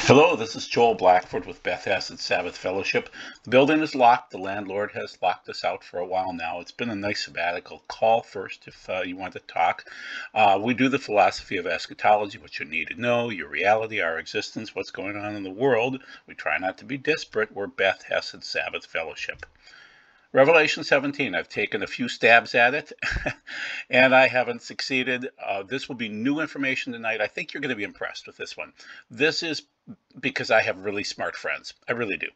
Hello, this is Joel Blackford with Beth Acid Sabbath Fellowship. The building is locked. The landlord has locked us out for a while now. It's been a nice sabbatical. Call first if you want to talk. We do the philosophy of eschatology, what you need to know, your reality, our existence, what's going on in the world. We try not to be disparate. We're Beth Acid Sabbath Fellowship. Revelation 17, I've taken a few stabs at it, and I haven't succeeded. This will be new information tonight. I think you're going to be impressed with this one. This is because I have really smart friends. I really do.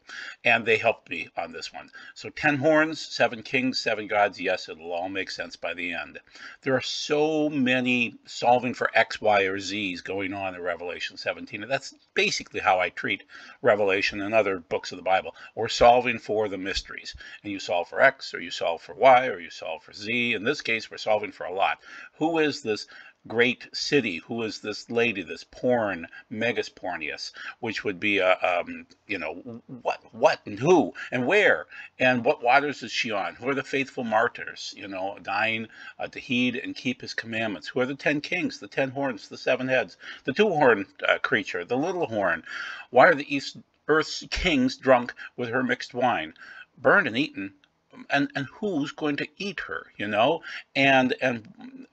And they helped me on this one. So 10 horns, 7 kings, 7 gods. Yes, it'll all make sense by the end. There are so many solving for X, Y, or Z's going on in Revelation 17. And that's basically how I treat Revelation and other books of the Bible. We're solving for the mysteries. And you solve for X, or you solve for Y, or you solve for Z. In this case, we're solving for a lot. Who is this great city? Who is this lady, this porn, Megas Pornius, which would be what and who and where and what waters is she on? Who are the faithful martyrs, dying to heed and keep his commandments? Who are the 10 kings, the 10 horns, the 7 heads, the 2-horned creature, the little horn? Why are the earth's kings drunk with her mixed wine? Burned and eaten. And who's going to eat her, and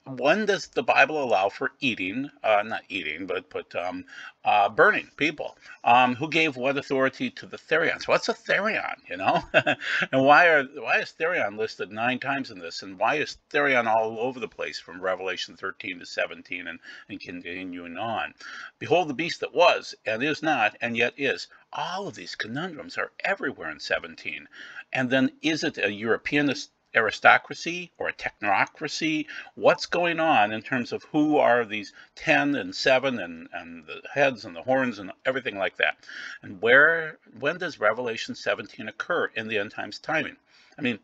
when does the Bible allow for eating, not eating, but burning people? Who gave what authority to the Therion? So what's a Therion, and why is Therion listed 9 times in this, and why is Therion all over the place from Revelation 13 to 17 and continuing on? Behold the beast that was and is not and yet is. All of these conundrums are everywhere in 17. And then, is it a European aristocracy or a technocracy? What's going on in terms of who are these 10 and 7 and the heads and the horns and everything like that? And when does Revelation 17 occur in the end times timing? I mean,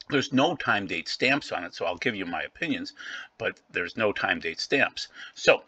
there's no time date stamps on it, so I'll give you my opinions, but there's no time date stamps. So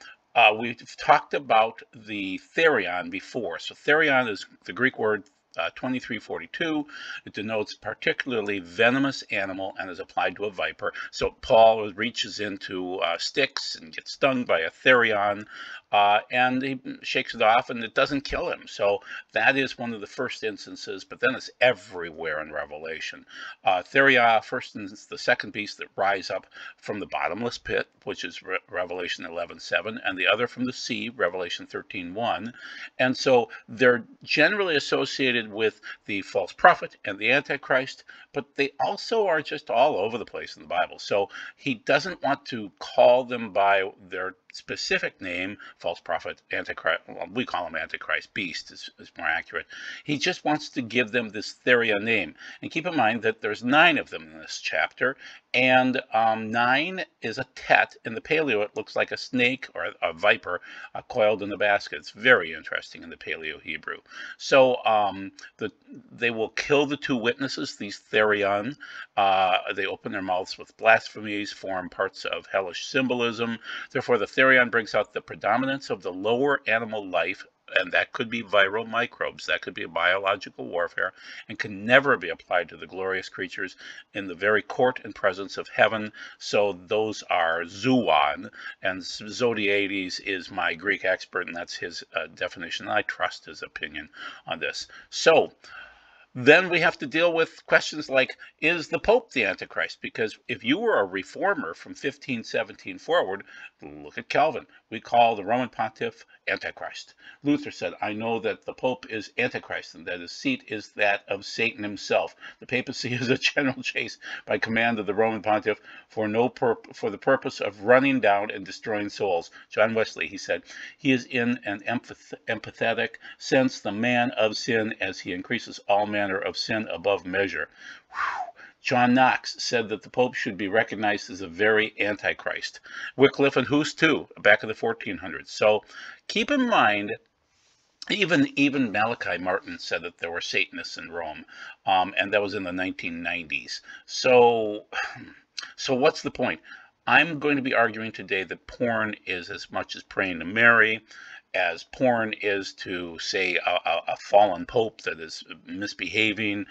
we've talked about the Therion before. So Therion is the Greek word 2342. It denotes particularly venomous animal and is applied to a viper. So Paul reaches into sticks and gets stung by a Therion, and he shakes it off, and it doesn't kill him. So that is one of the first instances, but then it's everywhere in Revelation. Therion, first and the second beast that rise up from the bottomless pit, which is Revelation 11:7, and the other from the sea, Revelation 13:1. And so they're generally associated with the false prophet and the Antichrist, but they also are just all over the place in the Bible. So he doesn't want to call them by their specific name, false prophet, Antichrist. Well, we call him Antichrist, beast is more accurate. He just wants to give them this Therion name. And keep in mind that there's 9 of them in this chapter, and 9 is a tet. In the Paleo, it looks like a snake or a viper coiled in a basket. It's very interesting in the Paleo Hebrew. So they will kill the 2 witnesses, these Therion. They open their mouths with blasphemies, form parts of hellish symbolism. Therefore, the Therion brings out the predominance of the lower animal life, and that could be viral microbes, that could be a biological warfare, and can never be applied to the glorious creatures in the very court and presence of heaven. So those are Zooon, and Zodiades is my Greek expert, and that's his definition. I trust his opinion on this. So then we have to deal with questions like, is the Pope the Antichrist? Because if you were a reformer from 1517 forward, look at Calvin. We call the Roman Pontiff Antichrist. Luther said, I know that the Pope is Antichrist and that his seat is that of Satan himself. The papacy is a general chase by command of the Roman Pontiff for the purpose of running down and destroying souls. John Wesley, he said, he is in an empathetic sense the man of sin as he increases all manner of sin above measure. Whew. John Knox said that the Pope should be recognized as a very Antichrist. Wycliffe and Hus too, back in the 1400s. So keep in mind, even Malachi Martin said that there were Satanists in Rome, and that was in the 1990s. So what's the point? I'm going to be arguing today that porn is as much as praying to Mary, as porn is to say a fallen pope that is misbehaving,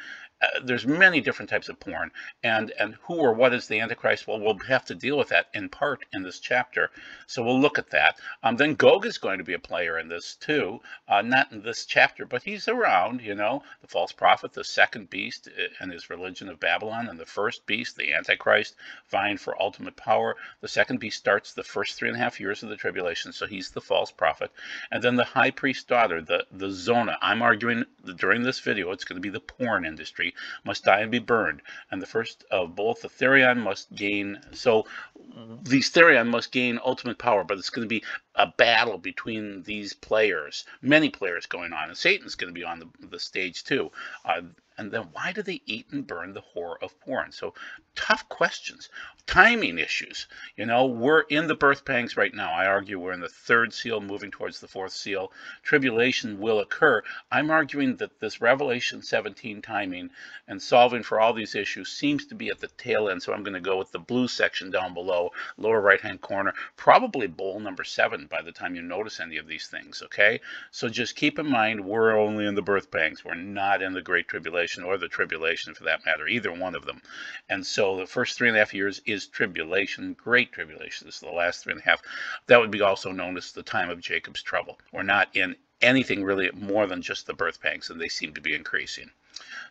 there's many different types of porn, and who or what is the Antichrist? Well, we'll have to deal with that in part in this chapter, so we'll look at that. Then Gog is going to be a player in this too, not in this chapter, but he's around. The false prophet, the second beast, and his religion of Babylon, and the first beast, the Antichrist, vying for ultimate power. The second beast starts the first 3.5 years of the tribulation, so he's the false prophet. And then the high priest's daughter, the Zona. I'm arguing that during this video it's going to be the porn industry, must die and be burned. And the first of both, the Therion, must gain. So these Therion must gain ultimate power, but it's going to be a battle between these players, many players going on, and Satan's going to be on the stage too. And then why do they eat and burn the whore of porn? So tough questions. Timing issues. We're in the birth pangs right now. I argue we're in the third seal, moving towards the fourth seal. Tribulation will occur. I'm arguing that this Revelation 17 timing and solving for all these issues seems to be at the tail end. So I'm going to go with the blue section down below, lower right-hand corner, probably bowl number 7 by the time you notice any of these things, okay? So just keep in mind, we're only in the birth pangs. We're not in the Great Tribulation or the Tribulation for that matter, either one of them. And so the first 3.5 years is tribulation, Great Tribulation. This is the last 3.5. That would be also known as the time of Jacob's trouble. We're not in anything really more than just the birth pangs, and they seem to be increasing.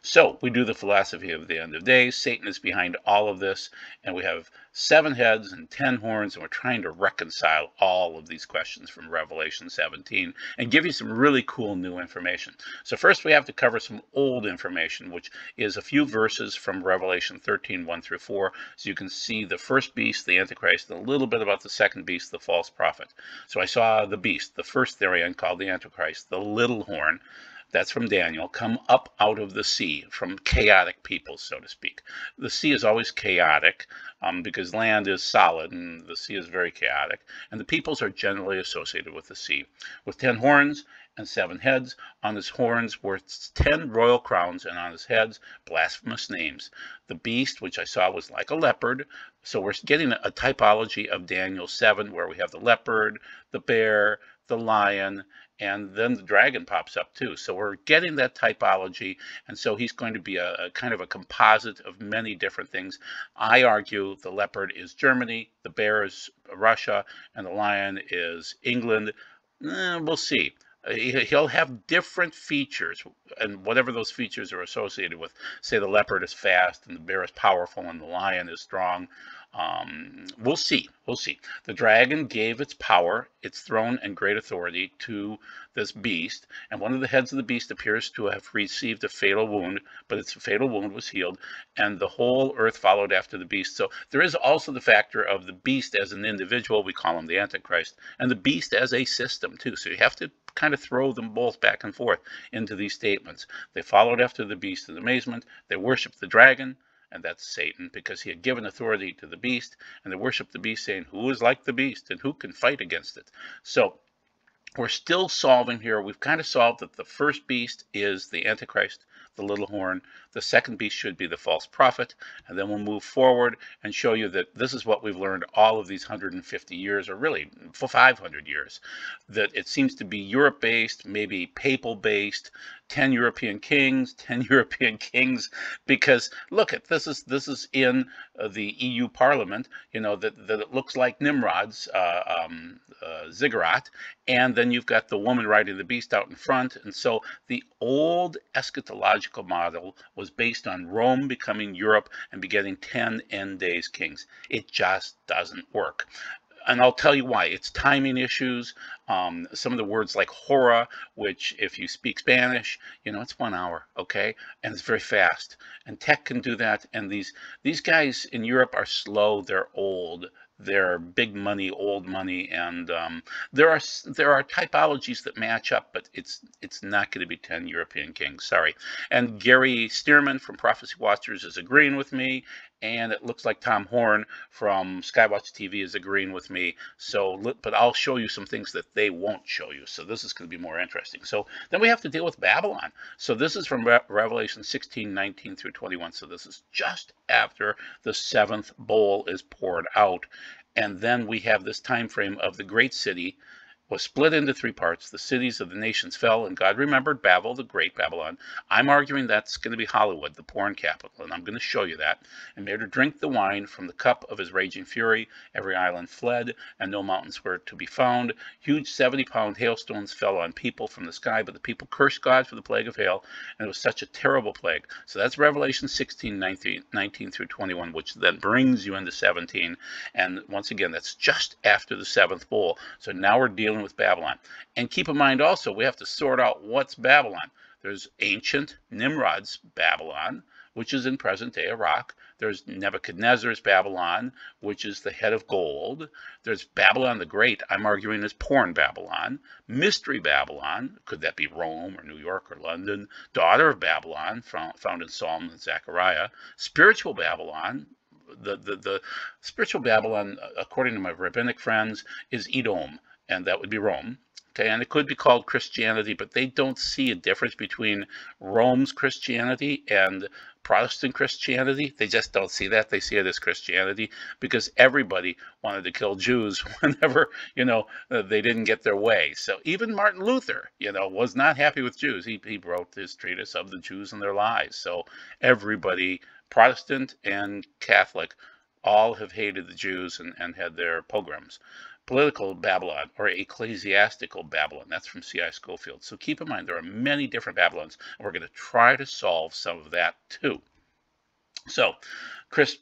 So we do the philosophy of the end of days. Satan is behind all of this, and we have 7 heads and 10 horns, and we're trying to reconcile all of these questions from Revelation 17 and give you some really cool new information. So first we have to cover some old information, which is a few verses from Revelation 13, 1 through 4, so you can see the first beast, the Antichrist, and a little bit about the second beast, the false prophet. So I saw the beast, the first Therion called the Antichrist, the little horn. That's from Daniel, come up out of the sea, from chaotic peoples, so to speak. The sea is always chaotic because land is solid and the sea is very chaotic. And the peoples are generally associated with the sea. With 10 horns and 7 heads, on his horns were 10 royal crowns, and on his heads, blasphemous names. The beast, which I saw, was like a leopard. So we're getting a typology of Daniel 7, where we have the leopard, the bear, the lion, and then the dragon pops up too. So we're getting that typology, and so he's going to be a kind of a composite of many different things. I argue the leopard is Germany, the bear is Russia, and the lion is England. We'll see. He'll have different features, and whatever those features are associated with. Say the leopard is fast, and the bear is powerful, and the lion is strong. We'll see. The dragon gave its power, its throne, and great authority to this beast, and one of the heads of the beast appears to have received a fatal wound, but its fatal wound was healed, and the whole earth followed after the beast. So there is also the factor of the beast as an individual, we call him the Antichrist, and the beast as a system too. So you have to kind of throw them both back and forth into these statements. They followed after the beast in amazement. They worshiped the dragon, and that's Satan, because he had given authority to the beast, and they worship the beast, saying, who is like the beast, and who can fight against it? So we're still solving here. We've kind of solved that the first beast is the Antichrist, the little horn. The second beast should be the false prophet, and then we'll move forward and show you that this is what we've learned all of these 150 years, or really for 500 years, that it seems to be Europe-based, maybe papal-based, 10 European kings, 10 European kings, because look at this is in the EU Parliament, that it looks like Nimrod's ziggurat, and then you've got the woman riding the beast out in front. And so the old eschatological model was based on Rome becoming Europe and begetting 10 end days kings. It just doesn't work. And I'll tell you why. It's timing issues. Some of the words like hora, which if you speak Spanish, it's 1 hour, okay? And it's very fast. And tech can do that. And these guys in Europe are slow. They're old. They're big money, old money, and there are typologies that match up, but it's not going to be 10 European kings. Sorry. And Gary Stearman from Prophecy Watchers is agreeing with me, and it looks like Tom Horn from Skywatch TV is agreeing with me. So, but I'll show you some things that they won't show you. So this is going to be more interesting. So then we have to deal with Babylon. So this is from Revelation 16, 19 through 21. So this is just after the 7th bowl is poured out. And then we have this time frame of the great city, was split into three parts. The cities of the nations fell, and God remembered Babel, the great Babylon. I'm arguing that's going to be Hollywood, the porn capital, and I'm going to show you that. And made her drink the wine from the cup of his raging fury. Every island fled, and no mountains were to be found. Huge 70-pound hailstones fell on people from the sky, but the people cursed God for the plague of hail, and it was such a terrible plague. So that's Revelation 16, 19 through 21, which then brings you into 17. And once again, that's just after the seventh bowl. So now we're dealing with Babylon. And keep in mind also, we have to sort out what's Babylon. There's ancient Nimrod's Babylon, which is in present-day Iraq. There's Nebuchadnezzar's Babylon, which is the head of gold. There's Babylon the Great, I'm arguing is porn Babylon. Mystery Babylon, could that be Rome or New York or London? Daughter of Babylon, found in Psalm and Zechariah. Spiritual Babylon, the spiritual Babylon, according to my rabbinic friends, is Edom, and that would be Rome. Okay, and it could be called Christianity, but they don't see a difference between Rome's Christianity and Protestant Christianity. They just don't see that. They see it as Christianity because everybody wanted to kill Jews whenever, they didn't get their way. So even Martin Luther, was not happy with Jews. He wrote his treatise of the Jews and their lies. So everybody, Protestant and Catholic, all have hated the Jews and had their pogroms. Political Babylon, or ecclesiastical Babylon. That's from C.I. Scofield. So keep in mind, there are many different Babylons, and we're going to try to solve some of that too. So, Chris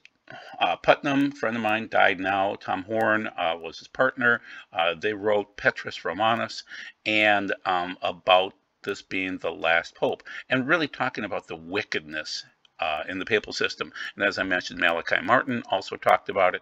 Putnam, friend of mine, died now. Tom Horn was his partner. They wrote Petrus Romanus, and about this being the last pope, and really talking about the wickedness in the papal system. And as I mentioned, Malachi Martin also talked about it.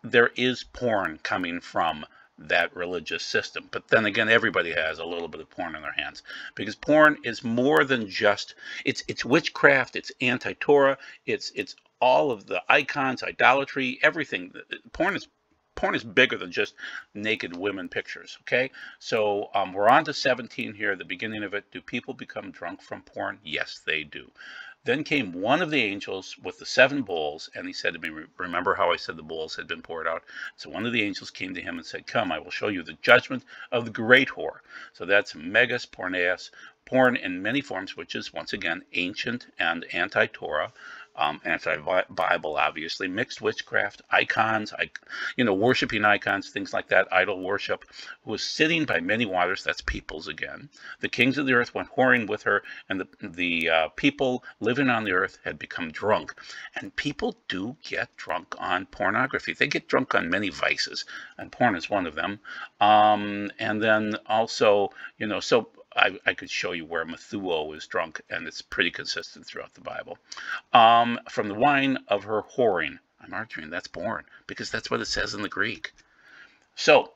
There is porn coming from that religious system. But then again, everybody has a little bit of porn in their hands, because porn is more than just, it's witchcraft, it's anti-Torah, it's all of the icons, idolatry, everything. Porn is bigger than just naked women pictures, okay? So we're on to 17 here, the beginning of it. Do people become drunk from porn? Yes, they do. Then came one of the angels with the 7 bowls, and he said to me, remember how I said the bowls had been poured out? So one of the angels came to him and said, come, I will show you the judgment of the great whore. So that's megas porneas, porn in many forms, which is, once again, ancient and anti-Torah. Anti-Bible, obviously, mixed witchcraft, icons, worshiping icons, things like that, idol worship, who was sitting by many waters, that's peoples again. The kings of the earth went whoring with her, and the people living on the earth had become drunk. And people do get drunk on pornography. They get drunk on many vices, and porn is one of them. And then also, so I could show you where Methuo is drunk, and it's pretty consistent throughout the Bible. From the wine of her whoring, I'm arguing that's porn, because that's what it says in the Greek. So,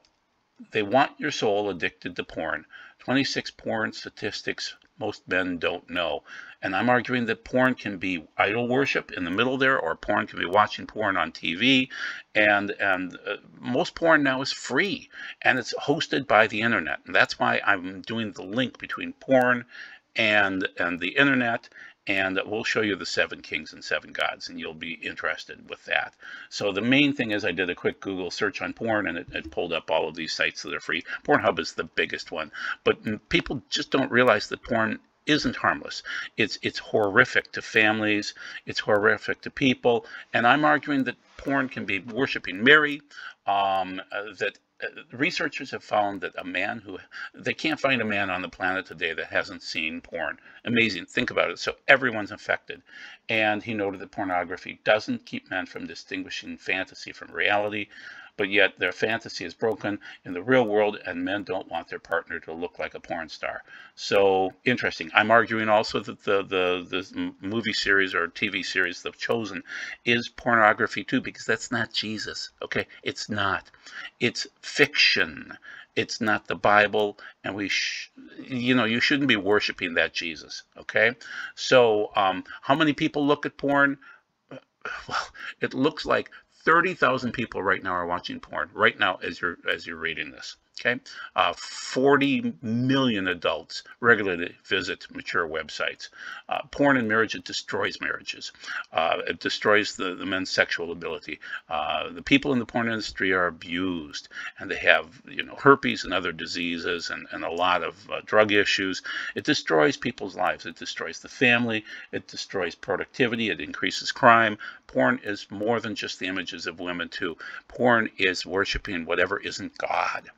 they want your soul addicted to porn. 26 porn statistics most men don't know. And I'm arguing that porn can be idol worship in the middle there, or porn can be watching porn on TV. And most porn now is free, and it's hosted by the internet. And that's why I'm doing the link between porn and the internet. And we'll show you the 7 kings and 7 gods, and you'll be interested with that. So the main thing is I did a quick Google search on porn, and it pulled up all of these sites that are free. Pornhub is the biggest one. But people just don't realize that porn isn't harmless. It's horrific to families. It's horrific to people. And I'm arguing that porn can be worshiping Mary, that researchers have found that they can't find a man on the planet today that hasn't seen porn. Amazing. Think about it. So everyone's infected. And he noted that pornography doesn't keep men from distinguishing fantasy from reality, but yet their fantasy is broken in the real world, and men don't want their partner to look like a porn star. So interesting. I'm arguing also that the movie series or TV series, The Chosen, is pornography too, because that's not Jesus. Okay, it's not. It's fiction. It's not the Bible, and you shouldn't be worshiping that Jesus. Okay, so how many people look at porn? Well, it looks like 30,000 people right now are watching porn right now as you're reading this. Okay, 40 million adults regularly visit mature websites. Porn and marriage, it destroys marriages. It destroys the men's sexual ability. The people in the porn industry are abused, and they have, herpes and other diseases, and a lot of drug issues. It destroys people's lives. It destroys the family. It destroys productivity. It increases crime. Porn is more than just the images of women, too. Porn is worshiping whatever isn't God.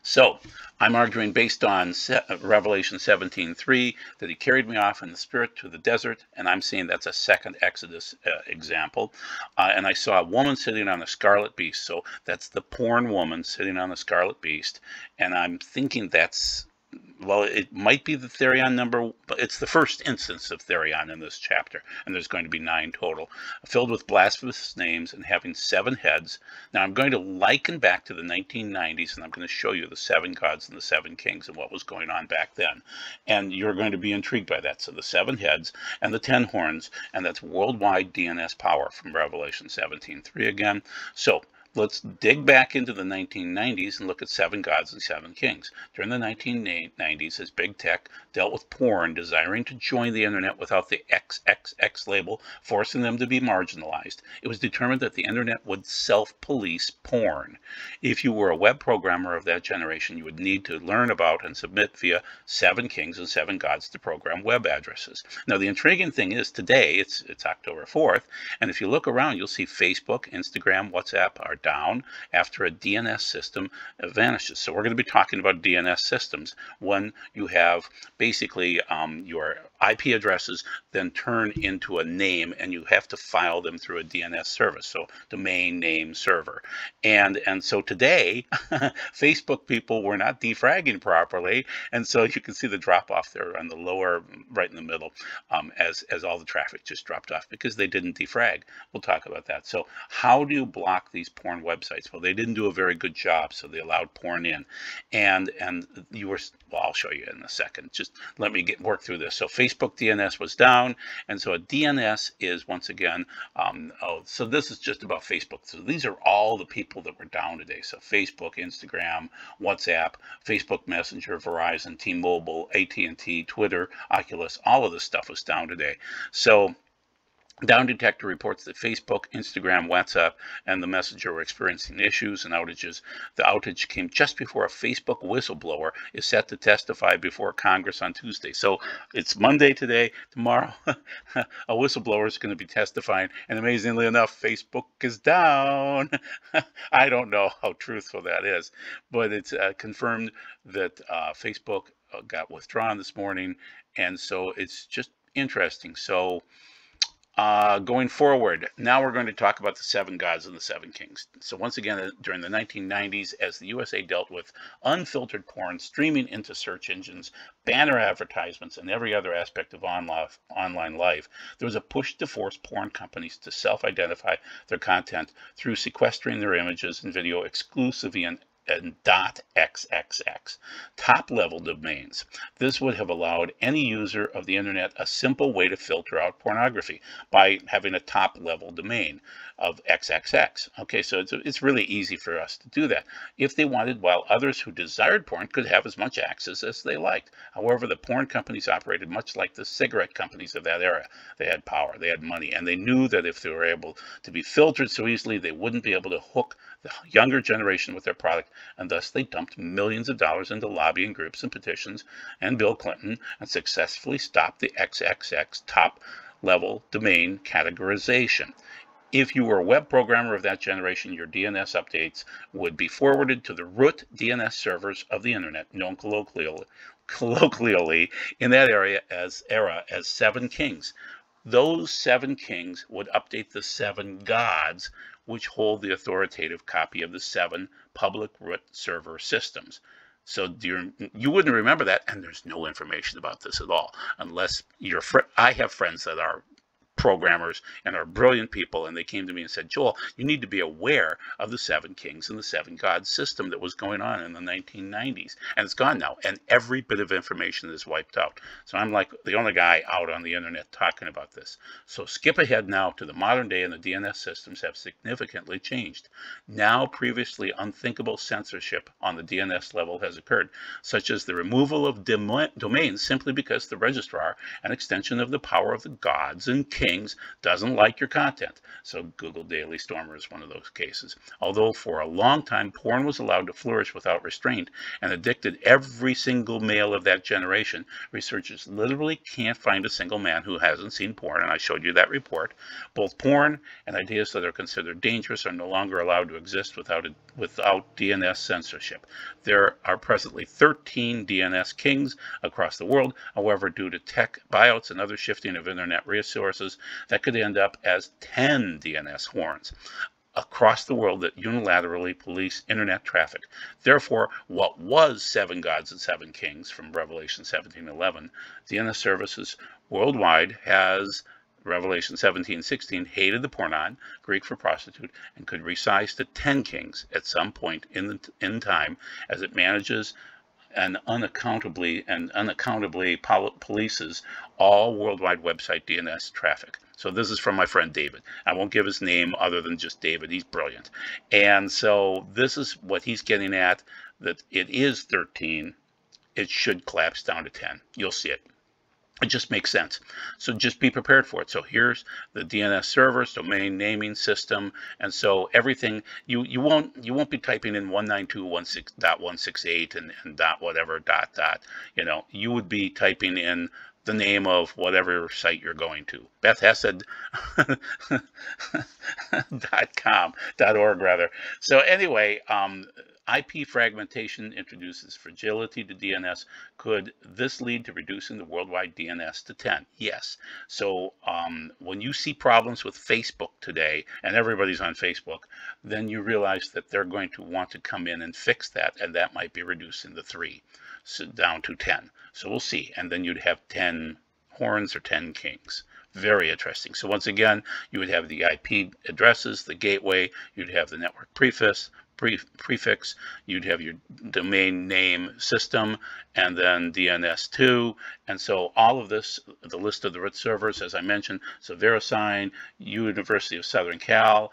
So I'm arguing based on Revelation 17:3 that he carried me off in the spirit to the desert, and I'm saying that's a second Exodus example. And I saw a woman sitting on a scarlet beast, so that's the porn woman sitting on a scarlet beast, and I'm thinking that's, well, it might be the Therion number, but it's the first instance of Therion in this chapter, and there's going to be 9 total, filled with blasphemous names and having 7 heads. Now, I'm going to liken back to the 1990s, and I'm going to show you the 7 gods and the 7 kings and what was going on back then, and you're going to be intrigued by that. So the 7 heads and the 10 horns, and that's worldwide DNS power from Revelation 17:3 again. So let's dig back into the 1990s and look at 7 gods and 7 kings. During the 1990s, as big tech dealt with porn, desiring to join the internet without the XXX label, forcing them to be marginalized, it was determined that the internet would self-police porn. If you were a web programmer of that generation, you would need to learn about and submit via 7 kings and 7 gods to program web addresses. Now, the intriguing thing is today, it's October 4th, and if you look around, you'll see Facebook, Instagram, WhatsApp are down after a DNS system vanishes. So we're going to be talking about DNS systems when you have basically your IP addresses then turn into a name, and you have to file them through a DNS service, so domain name server. And so today, Facebook people were not defragging properly, and so you can see the drop off there on the lower right in the middle as all the traffic just dropped off because they didn't defrag. We'll talk about that. So how do you block these porn websites? Well, they didn't do a very good job, so they allowed porn in, and you were, well, I'll show you in a second. Just let me work through this. So Facebook DNS was down, and so a DNS is, once again, so this is just about Facebook. So these are all the people that were down today. So Facebook, Instagram, WhatsApp, Facebook Messenger, Verizon, T-Mobile, AT&T, Twitter, Oculus, all of this stuff was down today. So Down Detector reports that Facebook, Instagram, WhatsApp, and the Messenger were experiencing issues and outages. The outage came just before a Facebook whistleblower is set to testify before Congress on Tuesday. So it's Monday today. Tomorrow, a whistleblower is going to be testifying. And amazingly enough, Facebook is down. I don't know how truthful that is, but it's confirmed that Facebook got withdrawn this morning. And so it's just interesting. So going forward, now we're going to talk about the 7 gods and the 7 kings. So once again, during the 1990s, as the USA dealt with unfiltered porn streaming into search engines, banner advertisements, and every other aspect of online life, there was a push to force porn companies to self-identify their content through sequestering their images and video exclusively in .xxx, top-level domains. This would have allowed any user of the internet a simple way to filter out pornography by having a top-level domain of XXX. Okay, so it's really easy for us to do that if they wanted, while others who desired porn could have as much access as they liked. However, the porn companies operated much like the cigarette companies of that era. They had power, they had money, and they knew that if they were able to be filtered so easily, they wouldn't be able to hook the younger generation with their product, and thus they dumped millions of dollars into lobbying groups and petitions and Bill Clinton and successfully stopped the XXX top-level domain categorization. If you were a web programmer of that generation, your DNS updates would be forwarded to the root DNS servers of the internet, known colloquially in that era as 7 kings. Those 7 kings would update the 7 gods, which hold the authoritative copy of the 7 public root server systems. So you wouldn't remember that, and there's no information about this at all, unless I have friends that are programmers and are brilliant people, and they came to me and said, Joel, you need to be aware of the 7 kings and the 7 gods system that was going on in the 1990s, and it's gone now, and every bit of information is wiped out. So I'm like the only guy out on the internet talking about this. So skip ahead now to the modern day, and the DNS systems have significantly changed. Now previously unthinkable censorship on the DNS level has occurred, such as the removal of domains simply because the registrar, an extension of the power of the gods and kings, doesn't like your content. So Google Daily Stormer is one of those cases. Although for a long time porn was allowed to flourish without restraint and addicted every single male of that generation, researchers literally can't find a single man who hasn't seen porn, and I showed you that report. Both porn and ideas that are considered dangerous are no longer allowed to exist without DNS censorship. There are presently 13 DNS kings across the world. However, due to tech buyouts and other shifting of internet resources, that could end up as 10 DNS horns across the world that unilaterally police internet traffic. Therefore, what was 7 gods and 7 kings from Revelation 17:11, DNS services worldwide has Revelation 17:16 hated the pornon, Greek for prostitute, and could resize to 10 kings at some point in time as it manages and unaccountably polices all worldwide website DNS traffic. So this is from my friend David. I won't give his name other than just David. He's brilliant. And so this is what he's getting at, that it is 13. It should collapse down to 10. You'll see it. It just makes sense. So just be prepared for it. So here's the DNS servers, domain naming system, and so everything you won't be typing in 192.168 and dot whatever dot. You know, you would be typing in the name of whatever site you're going to. Beth Hesed .org rather. So anyway, IP fragmentation introduces fragility to DNS. Could this lead to reducing the worldwide DNS to 10? Yes. So when you see problems with Facebook today, and everybody's on Facebook, then you realize that they're going to want to come in and fix that, and that might be reducing the 3 down to 10. So we'll see. And then you'd have 10 horns or 10 kings. Very interesting. So once again, you would have the IP addresses, the gateway, you'd have the network prefix, you'd have your domain name system, and then DNS2. And so all of this, the list of the root servers, as I mentioned, so VeriSign, University of Southern Cal,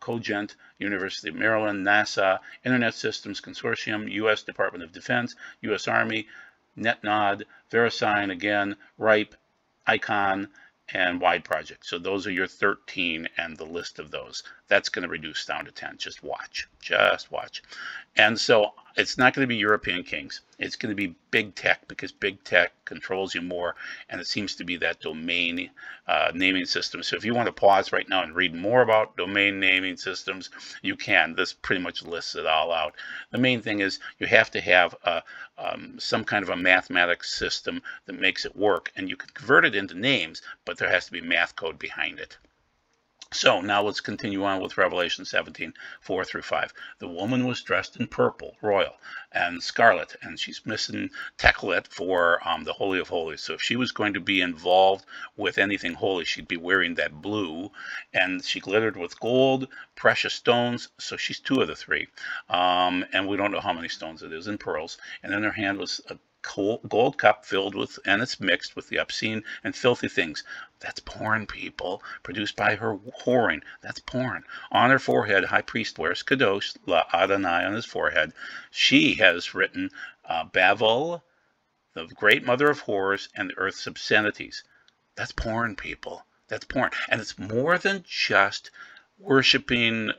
Cogent, University of Maryland, NASA, Internet Systems Consortium, U.S. Department of Defense, U.S. Army, NetNod, VeriSign again, RIPE, ICON, and Wide Project. So those are your 13 and the list of those. That's going to reduce down to 10. Just watch. Just watch. And so it's not going to be European kings. It's going to be big tech, because big tech controls you more, and it seems to be that domain naming system. So if you want to pause right now and read more about domain naming systems, you can. This pretty much lists it all out. The main thing is you have to have some kind of a mathematics system that makes it work, and you can convert it into names, but there has to be math code behind it. So now let's continue on with Revelation 17:4 through 5. The woman was dressed in purple, royal, and scarlet, and she's missing Teklet for the Holy of Holies. So if she was going to be involved with anything holy, she'd be wearing that blue, and she glittered with gold, precious stones, so she's 2 of the 3. And we don't know how many stones it is, and pearls. And in her hand was a gold cup filled with, and it's mixed with the obscene and filthy things. That's porn, people. Produced by her whoring. That's porn. On her forehead, high priest wears Kadosh, La Adonai on his forehead. She has written Babel, the great mother of horrors, and the earth's obscenities. That's porn, people. That's porn. And it's more than just worshiping,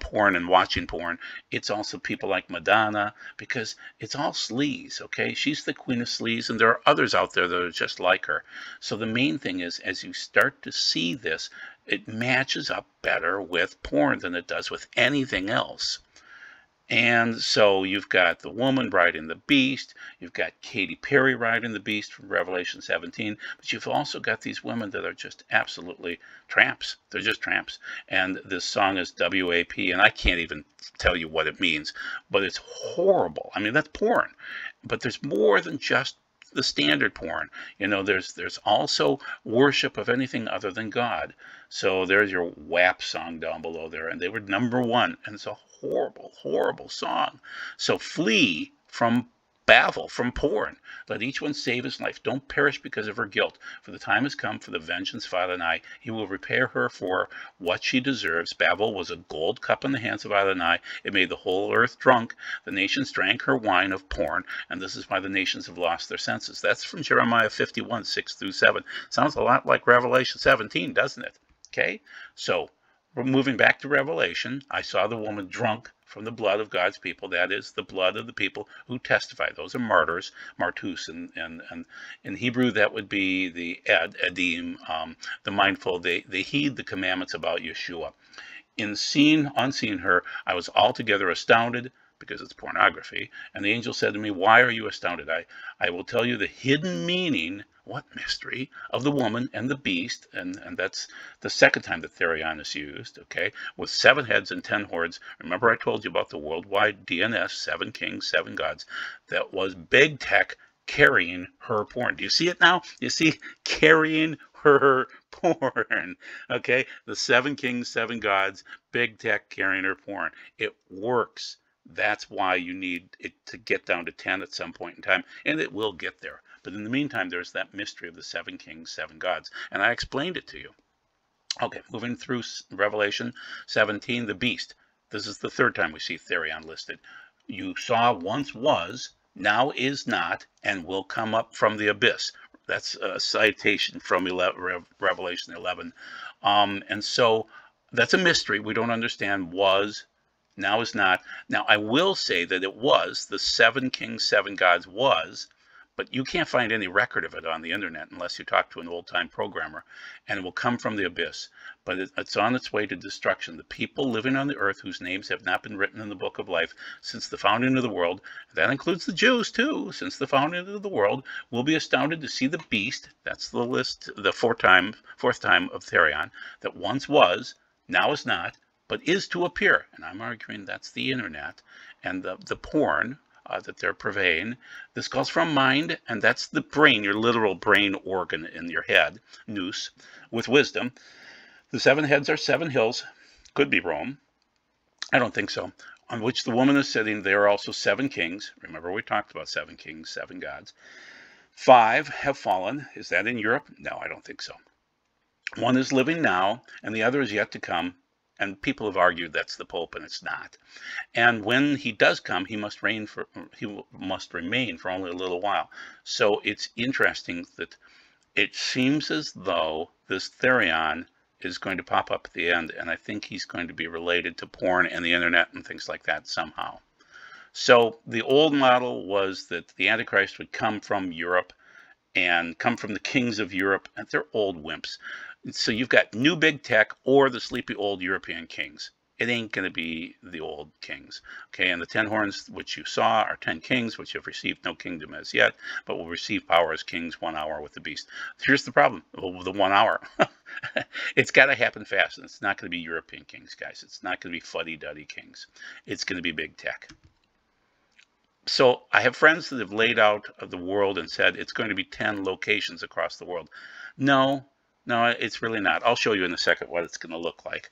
porn and watching porn. It's also people like Madonna, because it's all sleaze, okay? She's the queen of sleaze, and there are others out there that are just like her. So the main thing is, as you start to see this, it matches up better with porn than it does with anything else. And so you've got the woman riding the beast, you've got Katy Perry riding the beast from Revelation 17, but you've also got these women that are just absolutely tramps. They're just tramps. And this song is WAP, and I can't even tell you what it means, but it's horrible. I mean, that's porn. But there's more than just the standard porn. You know, there's also worship of anything other than God. So there's your WAP song down below there, and they were #1, and it's a horrible, horrible song. So flee from Babel, from porn. Let each one save his life. Don't perish because of her guilt. For the time has come for the vengeance of Adonai. He will repay her for what she deserves. Babel was a gold cup in the hands of Adonai. It made the whole earth drunk. The nations drank her wine of porn, and this is why the nations have lost their senses. That's from Jeremiah 51, 6-7. Sounds a lot like Revelation 17, doesn't it? Okay, so we're moving back to Revelation. I saw the woman drunk from the blood of God's people. That is the blood of the people who testify. Those are martyrs, martus, and in Hebrew that would be the edim, the mindful. They heed the commandments about Yeshua. Unseen her, I was altogether astounded, because it's pornography. And the angel said to me, why are you astounded? I will tell you the hidden meaning, what mystery, of the woman and the beast. And that's the second time that Therion is used, okay, with 7 heads and 10 horns. Remember I told you about the worldwide DNS, 7 kings, 7 gods. That was big tech carrying her porn. Do you see it now? You see, carrying her porn, okay? The 7 kings, 7 gods, big tech carrying her porn. It works. That's why you need it to get down to 10 at some point in time, and it will get there. But in the meantime, there's that mystery of the 7 kings, 7 gods, and I explained it to you. Okay, moving through Revelation 17, the beast. This is the 3rd time we see Therion listed. You saw once was, now is not, and will come up from the abyss. That's a citation from Revelation 11. And so that's a mystery. We don't understand was, now is not. Now, I will say that it was, the 7 kings, 7 gods was, but you can't find any record of it on the internet unless you talk to an old-time programmer, and it will come from the abyss. But it's on its way to destruction. The people living on the earth whose names have not been written in the book of life since the founding of the world, that includes the Jews too, since the founding of the world, will be astounded to see the beast, that's the list, the fourth time of Therion, that once was, now is not, but is to appear. And I'm arguing that's the internet and the porn that they're purveying. This calls from mind, and that's the brain, your literal brain organ in your head, nous, with wisdom. The 7 heads are 7 hills, could be Rome. I don't think so. On which the woman is sitting, there are also 7 kings. Remember we talked about 7 kings, 7 gods. 5 have fallen. Is that in Europe? No, I don't think so. 1 is living now, and the other is yet to come. And people have argued that's the Pope, and it's not. And when he does come, he must remain for only a little while. So it's interesting that it seems as though this Therion is going to pop up at the end, and I think he's going to be related to porn and the internet and things like that somehow. So the old model was that the Antichrist would come from Europe and come from the kings of Europe, and they're old wimps. So you've got new big tech or the sleepy old European kings. It ain't going to be the old kings. Okay, and the 10 horns which you saw are 10 kings which have received no kingdom as yet, but will receive power as kings 1 hour with the beast. Here's the problem, the 1 hour. It's got to happen fast, and it's not going to be European kings, guys. It's not going to be fuddy-duddy kings. It's going to be big tech. So I have friends that have laid out the world and said it's going to be 10 locations across the world. No, it's really not. I'll show you in a second what it's going to look like.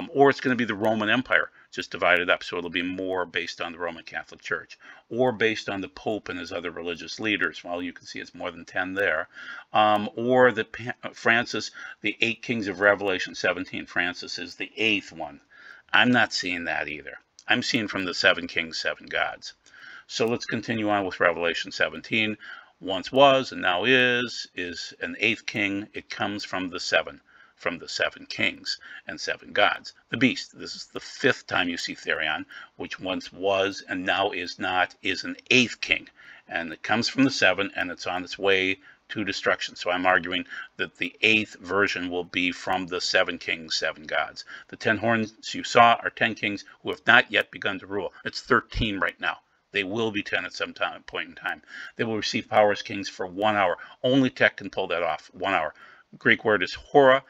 Or it's going to be the Roman Empire, just divided up, so it'll be more based on the Roman Catholic Church, or based on the Pope and his other religious leaders. Well, you can see it's more than 10 there. Or Francis, the 8 kings of Revelation 17. Francis is the 8th one. I'm not seeing that either. I'm seeing from the 7 kings, 7 gods. So let's continue on with Revelation 17. Once was and now is an 8th king. It comes from the 7 kings and 7 gods. The beast, this is the 5th time you see Therion, which once was and now is not, is an 8th king. And it comes from the 7, and it's on its way to destruction. So I'm arguing that the 8th version will be from the 7 kings, 7 gods. The 10 horns you saw are 10 kings who have not yet begun to rule. It's 13 right now. They will be 10 at some point in time. They will receive power as kings for 1 hour. Only tech can pull that off, 1 hour. Greek word is hora.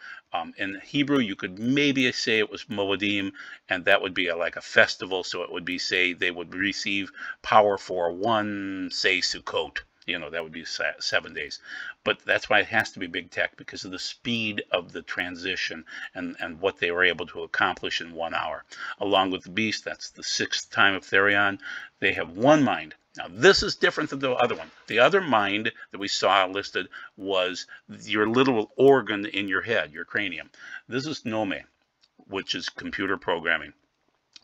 In Hebrew, you could maybe say it was moedim, and that would be like a festival. So it would be, say, they would receive power for 1, say, Sukkot. You know, that would be 7 days. But that's why it has to be big tech, because of the speed of the transition and what they were able to accomplish in 1 hour. Along with the beast, that's the 6th time of Therion. They have one mind. Now, this is different than the other one. The other mind that we saw listed was your little organ in your head, your cranium. This is Nome, which is computer programming.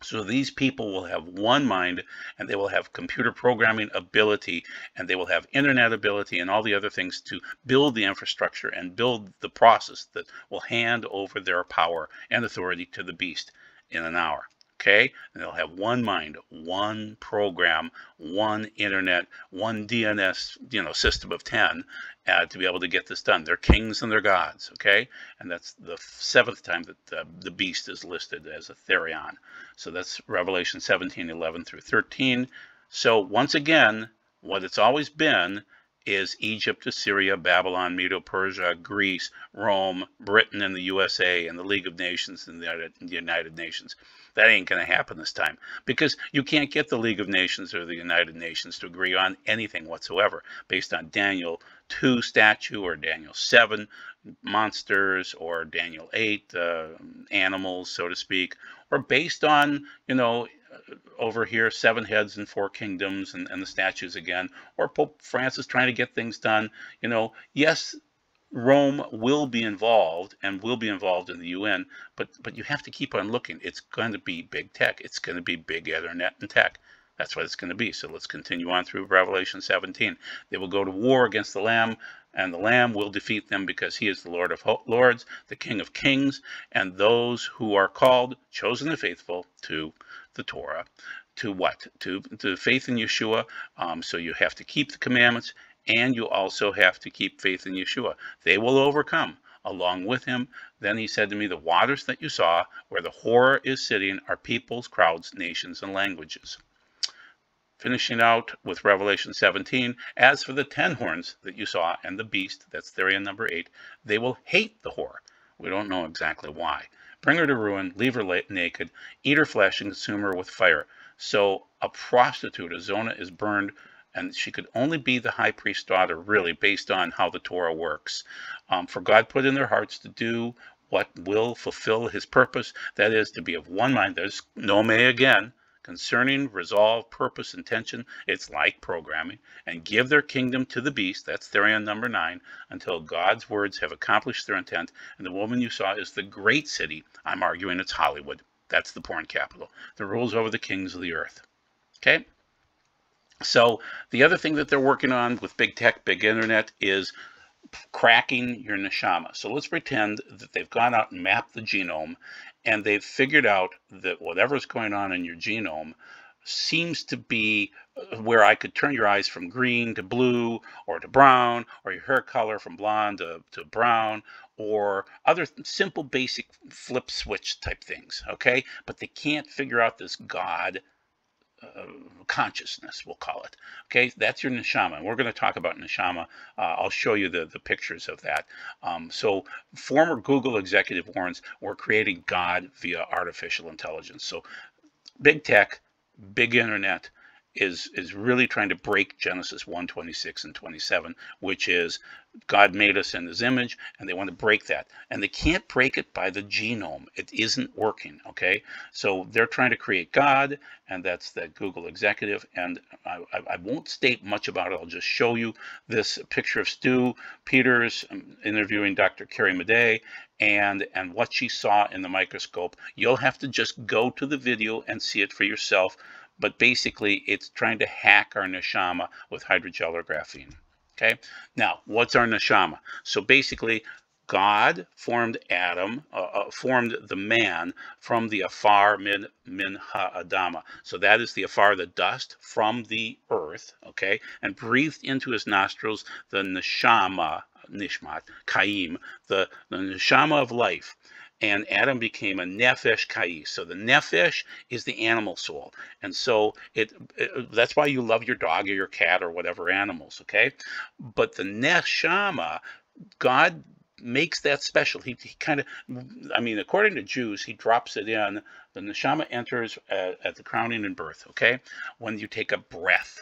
So these people will have one mind, and they will have computer programming ability, and they will have internet ability and all the other things to build the infrastructure and build the process that will hand over their power and authority to the beast in an hour. Okay, and they'll have one mind, one program, one internet, one DNS, system of 10 to be able to get this done. They're kings and they're gods. Okay, and that's the 7th time that the beast is listed as a Therion. So that's Revelation 17:11 through 13. So once again, what it's always been is Egypt, Assyria, Babylon, Medo-Persia, Greece, Rome, Britain, and the USA, and the League of Nations and the United Nations. That ain't going to happen this time, because you can't get the League of Nations or the United Nations to agree on anything whatsoever based on Daniel 2 statue or Daniel 7 monsters or Daniel 8 animals, so to speak, or based on, over here, 7 heads and 4 kingdoms and the statues again, or Pope Francis trying to get things done. Yes, Rome will be involved and will be involved in the UN, but you have to keep on looking. It's going to be big tech. It's going to be big internet and tech. That's what it's going to be. So let's continue on through Revelation 17. They will go to war against the Lamb, and the Lamb will defeat them, because he is the Lord of Lords, the King of Kings, and those who are called, chosen and faithful to the Torah. To what? To faith in Yeshua. So you have to keep the commandments, and you also have to keep faith in Yeshua. They will overcome along with him. Then he said to me, the waters that you saw, where the whore is sitting, are peoples, crowds, nations, and languages. Finishing out with Revelation 17, as for the 10 horns that you saw and the beast, that's Therion number 8, they will hate the whore. We don't know exactly why. Bring her to ruin, leave her naked, eat her flesh, and consume her with fire. So a prostitute, a Zona, is burned, and she could only be the high priest's daughter, really, based on how the Torah works. For God put in their hearts to do what will fulfill his purpose, that is, to be of one mind. There's Nome again, concerning resolve, purpose, intention. It's like programming, and give their kingdom to the beast, that's Therion number 9, until God's words have accomplished their intent. And the woman you saw is the great city. I'm arguing it's Hollywood. That's the porn capital. The rules over the kings of the earth. Okay? So the other thing that they're working on with big tech, big internet, is cracking your Neshamah. So let's pretend that they've gone out and mapped the genome, and they've figured out that whatever's going on in your genome seems to be where I could turn your eyes from green to blue or to brown, or your hair color from blonde to brown, or other simple basic flip switch type things, okay? But they can't figure out this God consciousness, we'll call it. Okay, that's your Neshamah. And we're going to talk about Neshamah. I'll show you the pictures of that. So former Google executive warns we're creating God via artificial intelligence. So big tech, big internet is really trying to break Genesis 1:26 and 27, which is God made us in his image, and they want to break that. And they can't break it by the genome. It isn't working, okay? So they're trying to create God, and that's the Google executive. And I won't state much about it. I'll just show you this picture of Stu Peters interviewing Dr. Carrie Madej, and what she saw in the microscope. You'll have to just go to the video and see it for yourself. But basically, it's trying to hack our Neshamah with hydrogel or graphene. Okay? Now, what's our Neshamah? So basically, God formed Adam, formed the man from the afar min ha'adama. So that is the afar, the dust from the earth, okay? And breathed into his nostrils the Neshamah, nishmat, kaim, the Neshamah of life. And Adam became a nefesh kais. So the nefesh is the animal soul. And so that's why you love your dog or your cat or whatever animals, okay? But the neshama, God makes that special. He kind of, I mean, according to Jews, he drops it in. The neshama enters at the crowning and birth, okay? When you take a breath.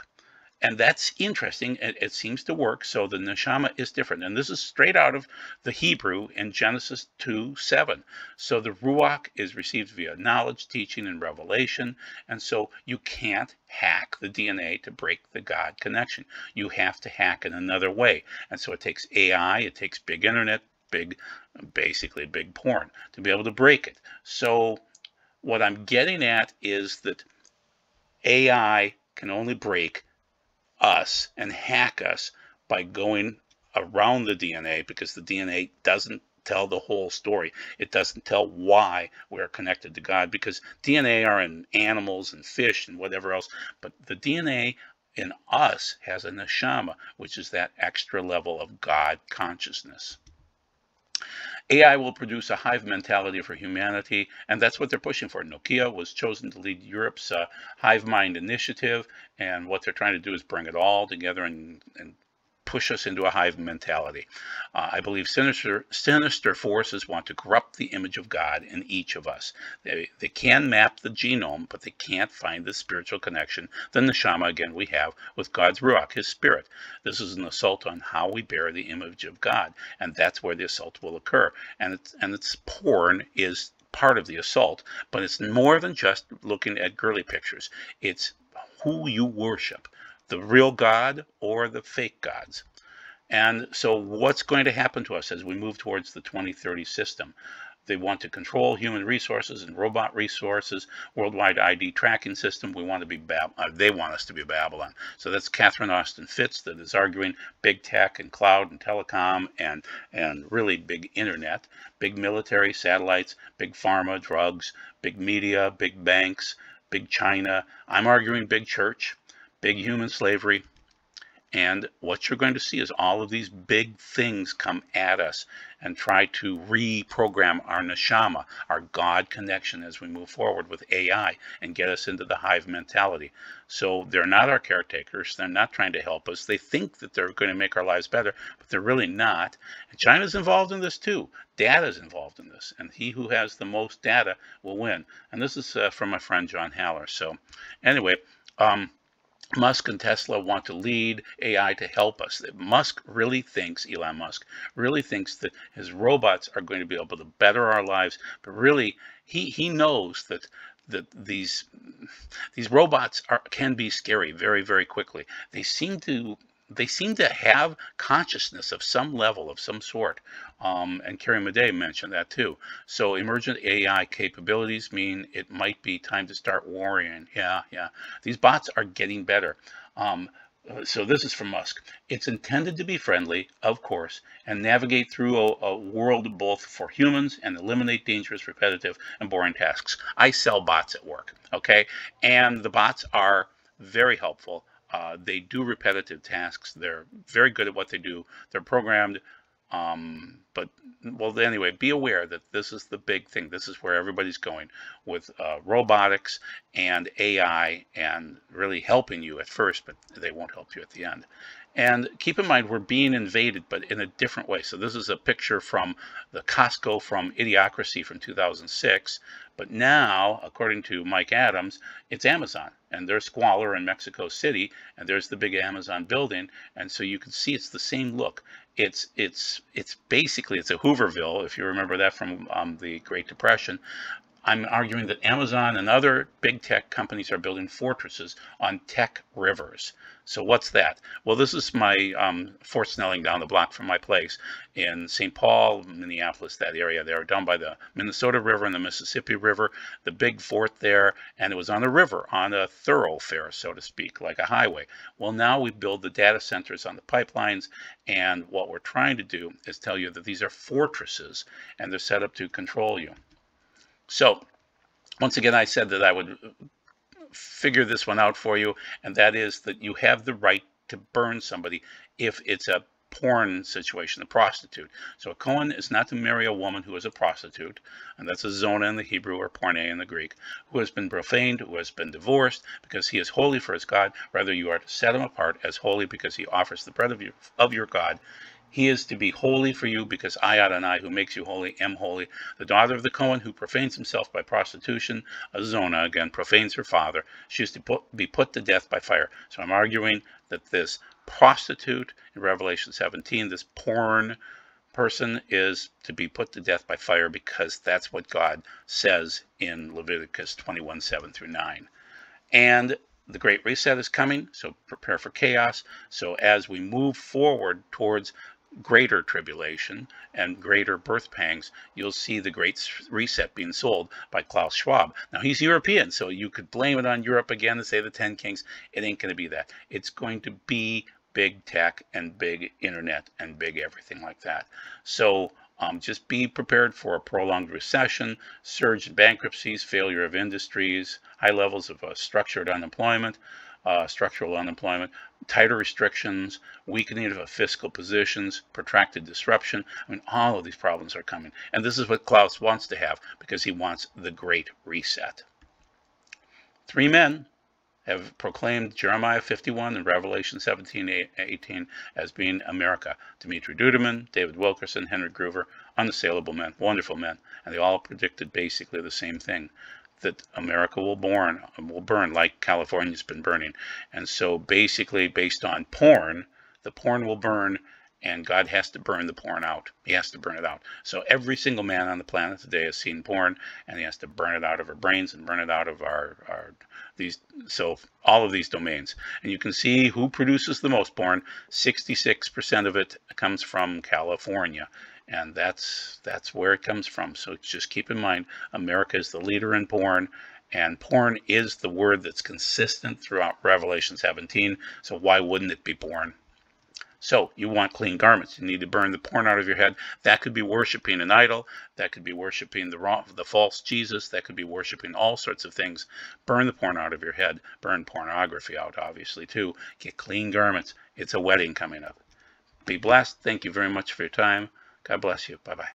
And that's interesting. It seems to work. So the Neshamah is different. And this is straight out of the Hebrew in Genesis 2:7. So the Ruach is received via knowledge, teaching, and revelation. And so you can't hack the DNA to break the God connection. You have to hack in another way. And so it takes AI, it takes big internet, basically big porn to be able to break it. So what I'm getting at is that AI can only break us and hack us by going around the DNA, because the DNA doesn't tell the whole story. It doesn't tell why we're connected to God, because DNA are in animals and fish and whatever else, but the DNA in us has a neshama, which is that extra level of God consciousness. AI will produce a hive mentality for humanity, and that's what they're pushing for. Nokia was chosen to lead Europe's hive mind initiative, and what they're trying to do is bring it all together and push us into a hive mentality. I believe sinister forces want to corrupt the image of God in each of us. They can map the genome, but they can't find the spiritual connection, the neshama, again, we have with God's ruach, his spirit. This is an assault on how we bear the image of God, and that's where the assault will occur. And it's porn is part of the assault, but it's more than just looking at girly pictures. It's who you worship, the real God or the fake gods. And so what's going to happen to us as we move towards the 2030 system? They want to control human resources and robot resources, worldwide ID tracking system. They want us to be Babylon. So that's Catherine Austin Fitts that is arguing big tech and cloud and telecom and really big internet, big military, satellites, big pharma, drugs, big media, big banks, big China. I'm arguing big church, big human slavery. And what you're going to see is all of these big things come at us and try to reprogram our neshama, our God connection, as we move forward with AI and get us into the hive mentality. So they're not our caretakers. They're not trying to help us. They think that they're going to make our lives better, but they're really not. And China's involved in this too. Data is involved in this, and he who has the most data will win. And this is from my friend John Haller. So anyway, Musk and Tesla want to lead AI to help us. Musk really thinks, Elon Musk really thinks that his robots are going to be able to better our lives, but really he knows that these robots can be scary very, very quickly. They seem to have consciousness of some level, of some sort. And Carrie Madej mentioned that too. So emergent AI capabilities mean it might be time to start worrying. Yeah. These bots are getting better. So this is from Musk. It's intended to be friendly, of course, and navigate through a world both for humans and eliminate dangerous, repetitive, and boring tasks. I sell bots at work, okay? And the bots are very helpful. They do repetitive tasks. They're very good at what they do. They're programmed. Well, anyway, be aware that this is the big thing. This is where everybody's going with robotics and AI, and really helping you at first, but they won't help you at the end. And keep in mind, we're being invaded, but in a different way. So this is a picture from the Costco from Idiocracy from 2006. But now, according to Mike Adams, it's Amazon. And there's squalor in Mexico City, and there's the big Amazon building. And so you can see it's the same look. It's basically, it's a Hooverville, if you remember that from the Great Depression. I'm arguing that Amazon and other big tech companies are building fortresses on tech rivers. So what's that? Well, this is my Fort Snelling down the block from my place in St. Paul, Minneapolis, that area there, down by the Minnesota River and the Mississippi River, the big fort there, and it was on a river, on a thoroughfare, so to speak, like a highway. Well, now we build the data centers on the pipelines, and what we're trying to do is tell you that these are fortresses, and they're set up to control you. So, once again, I said that I would figure this one out for you, and that is that you have the right to burn somebody if it's a porn situation, a prostitute. So a Cohen is not to marry a woman who is a prostitute, and that's a zona in the Hebrew or porne in the Greek, who has been profaned, who has been divorced, because he is holy for his God. Rather, you are to set him apart as holy because he offers the bread of your God. He is to be holy for you, because I, Adonai, who makes you holy, am holy. The daughter of the Cohen who profanes himself by prostitution, a Zona, again, profanes her father. She is to be put to death by fire. So I'm arguing that this prostitute in Revelation 17, this porn person, is to be put to death by fire, because that's what God says in Leviticus 21:7 through 9. And the Great Reset is coming, so prepare for chaos. So as we move forward towards greater tribulation and greater birth pangs, you'll see the Great Reset being sold by Klaus Schwab. Now, he's European, so you could blame it on Europe again and say the 10 Kings. It ain't going to be that. It's going to be big tech and big internet and big everything like that. So just be prepared for a prolonged recession, surge in bankruptcies, failure of industries, high levels of structural unemployment, tighter restrictions, weakening of fiscal positions, protracted disruption. I mean, all of these problems are coming. And this is what Klaus wants to have, because he wants the Great Reset. 3 men have proclaimed Jeremiah 51 and Revelation 17:18 as being America. Dimitri Duduman, David Wilkerson, Henry Groover, unassailable men, wonderful men, and they all predicted basically the same thing, that America will burn like California's been burning. And so basically, based on porn, the porn will burn, and God has to burn the porn out. He has to burn it out. So every single man on the planet today has seen porn, and he has to burn it out of our brains and burn it out of all of these domains. And you can see who produces the most porn. 66% of it comes from California. And that's where it comes from. So just keep in mind, America is the leader in porn, and porn is the word that's consistent throughout Revelation 17. So why wouldn't it be porn? So you want clean garments. You need to burn the porn out of your head. That could be worshiping an idol. That could be worshiping the false Jesus. That could be worshiping all sorts of things. Burn the porn out of your head. Burn pornography out, obviously, too. Get clean garments. It's a wedding coming up. Be blessed. Thank you very much for your time. God bless you. Bye-bye.